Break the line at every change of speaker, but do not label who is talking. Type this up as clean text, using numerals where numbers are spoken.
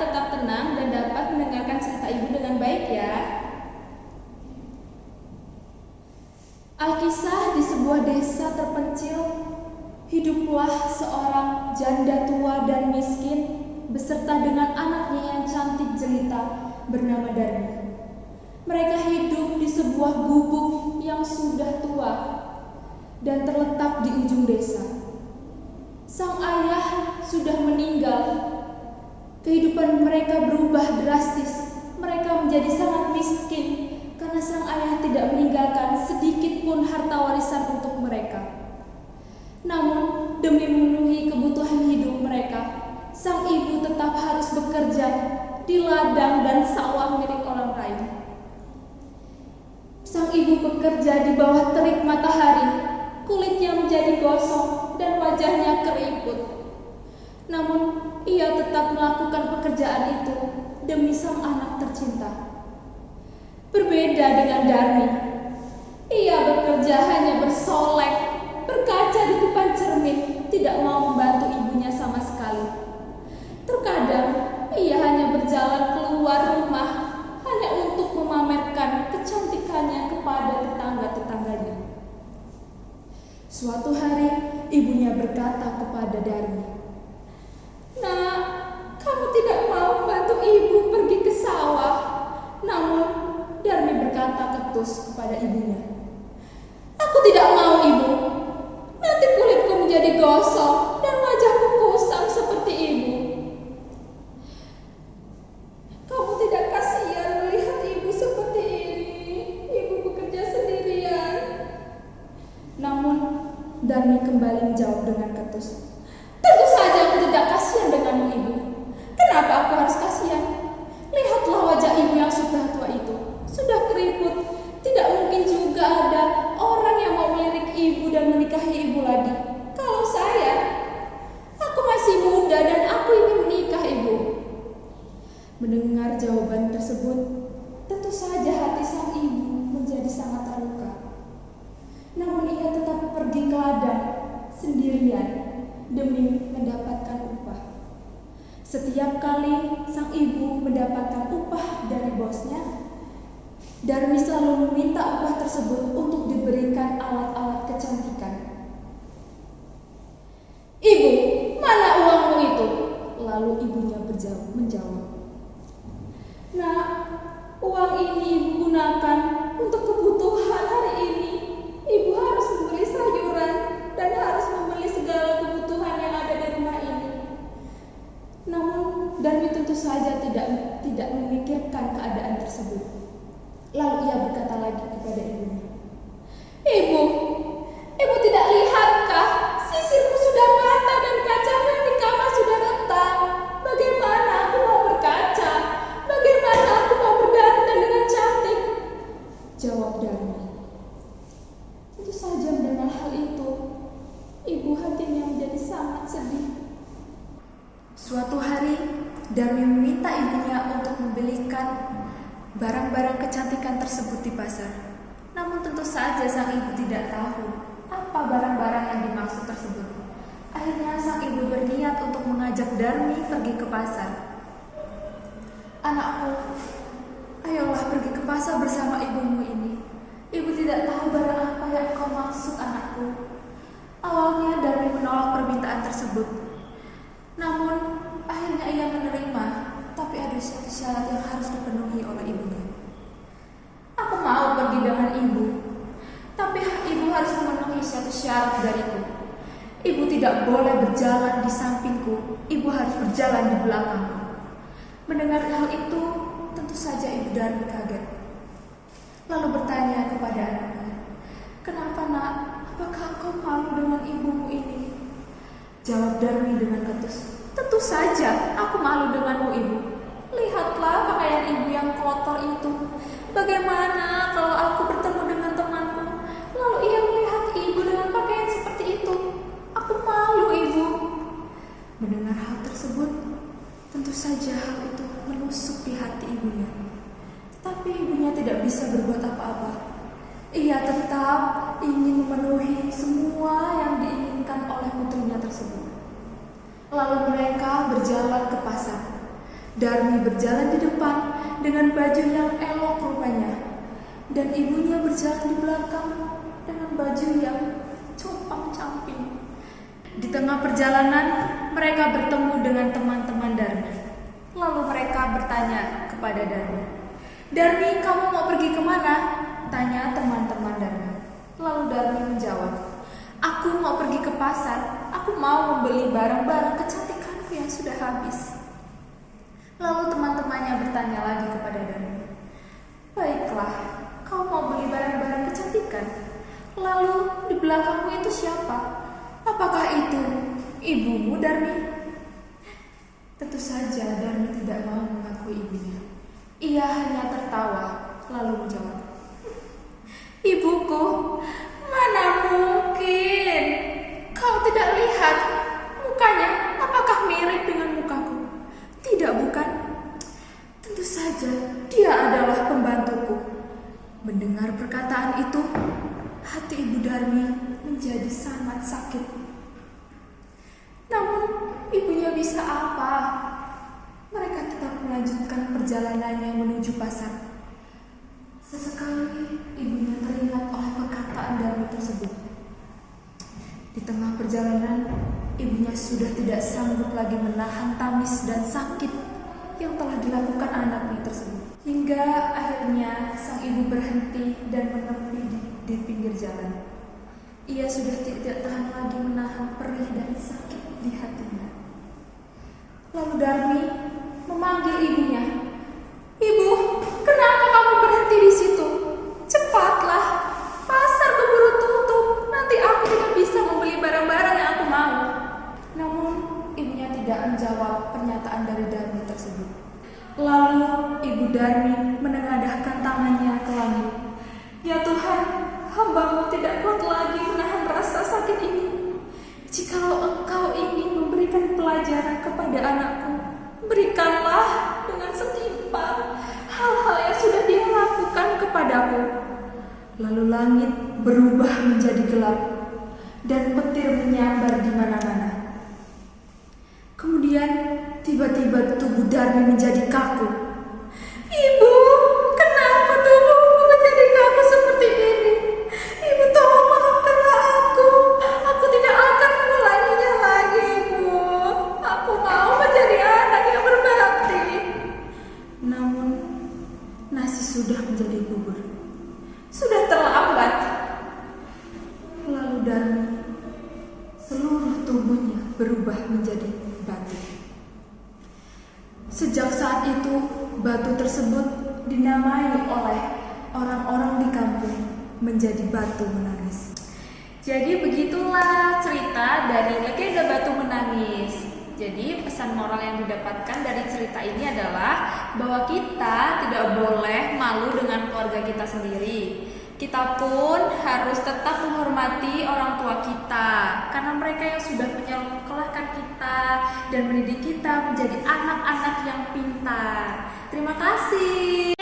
tetap tenang dan dapat mendengarkan cerita ibu dengan baik ya. Alkisah di sebuah desa terpencil, hiduplah seorang janda tua dan miskin beserta dengan anaknya yang cantik jelita bernama Darmi. Mereka hidup di sebuah gubuk yang sudah tua dan terletak di ujung desa. Sang ayah sudah meninggal. Kehidupan mereka berubah drastis. Mereka menjadi sangat miskin karena sang ayah tidak meninggalkan sedikit pun harta warisan untuk mereka. Namun, demi memenuhi kebutuhan hidup mereka, sang ibu tetap harus bekerja di ladang dan sawah milik orang lain. Sang ibu bekerja di bawah terik matahari, kulitnya menjadi gosong dan wajahnya keriput. Namun, ia tetap melakukan pekerjaan itu demi sang anak tercinta. Berbeda dengan Darmi, ia bekerja hanya bersolek, berkaca di depan cermin, tidak mau membantu ibunya sama sekali. Terkadang, ia hanya berjalan keluar rumah hanya untuk memamerkan kecantikannya kepada tetangga-tetangganya. Suatu hari, ibunya berkata kepada Darmi, "Nak, kamu tidak mau membantu ibu pergi ke sawah." Namun, Darmi berkata ketus kepada ibunya, "Aku tidak mau, Ibu. Nanti kulitku menjadi gosong dan wajahku kusam seperti ibu." "Kamu tidak kasihan melihat ibu seperti ini? Ibu bekerja sendirian." Namun, Darmi kembali menjawab dengan ketus, "Tentu saja aku tidak kasihan denganmu, Ibu. Kenapa aku harus kasihan? Lihatlah wajah ibu yang sudah tua itu. Sudah keriput. Tidak mungkin juga ada orang yang mau melirik ibu dan menikahi ibu lagi. Kalau aku masih muda dan aku ingin menikah, Ibu." Mendengar jawaban tersebut, tentu saja hati sang ibu menjadi sangat terluka. Namun ia tetap pergi ke ladang sendirian demi mendapatkan upah. Setiap kali sang ibu mendapatkan upah dari bosnya, Darmi selalu meminta upah tersebut untuk diberikan alat-alat kecantikan. "Ibu, mana uangmu itu?" Lalu ibunya menjawab, "Nak, uang ini ibu gunakan untuk kebutuhan hari ini. Ibu harus membeli sayuran dan harus membeli segala kebutuhan yang ada di rumah ini." Namun, Darmi tentu saja tidak memikirkan keadaan tersebut. Lalu ia berkata lagi kepada ibunya, Ibu tidak lihatkah? Sisirku sudah patah dan kacaku yang di kamar sudah retak. Bagaimana aku mau berkaca? Bagaimana aku mau berdandan dengan cantik?" Jawab Darmi. Tentu saja mendengar hal itu, ibu hatinya menjadi sangat sedih. Suatu hari, Darmi meminta ibunya untuk membelikan barang-barang kecantikan tersebut di pasar. Namun tentu saja sang ibu tidak tahu apa barang-barang yang dimaksud tersebut. Akhirnya sang ibu berniat untuk mengajak Darmi pergi ke pasar. "Anakku, ayolah pergi ke pasar bersama ibumu ini. Ibu tidak tahu barang apa yang kau maksud, anakku." Awalnya Darmi menolak permintaan tersebut. Namun akhirnya ia menerima, tapi ada satu syarat yang harus dipenuhi oleh ibunya. "Aku mau pergi dengan ibu, tapi ibu harus memenuhi satu syarat dariku. Ibu tidak boleh berjalan di sampingku, ibu harus berjalan di belakangku." Mendengar hal itu, tentu saja ibu Darmi kaget. Lalu bertanya kepada anaknya, "Kenapa, Nak? Apakah kau malu dengan ibumu ini?" Jawab Darmi dengan ketus, "Tentu saja aku malu denganmu, Ibu. Lihatlah pakaian ibu yang kotor itu. Bagaimana kalau aku bertemu dengan temanku, lalu ia melihat ibu dengan pakaian seperti itu? Aku malu, Ibu." Mendengar hal tersebut, tentu saja hal itu menusuk di hati ibunya. Tetapi ibunya tidak bisa berbuat apa-apa. Ia tetap ingin memenuhi semua yang diinginkan oleh putrinya tersebut. Lalu mereka berjalan ke pasar. Darmi berjalan di depan dengan baju yang elok rupanya, dan ibunya berjalan di belakang dengan baju yang compang-camping. Di tengah perjalanan, mereka bertemu dengan teman-teman Darmi. Lalu mereka bertanya kepada Darmi, "Darmi, kamu mau pergi kemana?" tanya teman-teman Darmi. Lalu Darmi menjawab, "Aku mau pergi ke pasar. Aku mau membeli barang-barang kecantikanku yang sudah habis." Lalu teman-temannya bertanya lagi kepada Darmi, "Baiklah, kau mau beli barang-barang kecantikan. Lalu di belakangmu itu siapa? Apakah itu ibumu, Darmi?" Tentu saja Darmi tidak mau mengakui ibunya. Ia hanya tertawa lalu menjawab, "Ibuku, mana mungkin? Kau tidak lihat mukanya? Apakah mirip dengan mukaku? Tidak, bukan? Tentu saja dia adalah pembantuku." Mendengar perkataan itu, hati ibu Darmi menjadi sangat sakit. Namun ibunya bisa apa? Mereka tetap melanjutkan perjalanannya menuju pasar. Sesekali ibunya teringat oleh perkataan Darmi tersebut. Di tengah perjalanan, ibunya sudah tidak sanggup lagi menahan tangis dan sakit yang telah dilakukan anaknya tersebut. Hingga akhirnya sang ibu berhenti dan menepi di pinggir jalan. Ia sudah tidak tahan lagi menahan perih dan sakit di hatinya. Lalu Darmi memanggil ibunya, "Ibu, kenapa kamu berhenti di situ? Cepatlah, pasar keburu tutup. Nanti aku tidak bisa membeli barang-barang yang aku mau." Namun ibunya tidak menjawab pernyataan dari Darmi tersebut. Lalu ibu Darmi menengadahkan tangannya ke langit. "Ya Tuhan, hamba-Mu tidak kuat lagi menahan rasa sakit ini. Jikalau Engkau ingin memberikan pelajaran kepada anakku, berikanlah dengan setimpal hal-hal yang sudah Dia lakukan kepadaku." Lalu langit berubah menjadi gelap dan petir menyambar di mana-mana. Kemudian tiba-tiba tubuh Darmi menjadi kaku. "Ibu, kenapa tubuhku menjadi kaku seperti ini? Ibu, tolong maafkanlah aku. Aku tidak akan mengulanginya lagi, Ibu. Aku mau menjadi anak yang berbakti." Namun nasi sudah menjadi bubur. Sudah terlambat. Lalu Darmi, seluruh tubuhnya berubah menjadi batu. Sejak saat itu, batu tersebut dinamai oleh orang-orang di kampung menjadi batu menangis. Jadi begitulah cerita dari legenda batu menangis. Jadi pesan moral yang didapatkan dari cerita ini adalah bahwa kita tidak boleh malu dengan keluarga kita sendiri. Kita pun harus tetap menghormati orang tua kita, karena mereka yang sudah menyekolahkan kita dan mendidik kita menjadi anak-anak yang pintar. Terima kasih.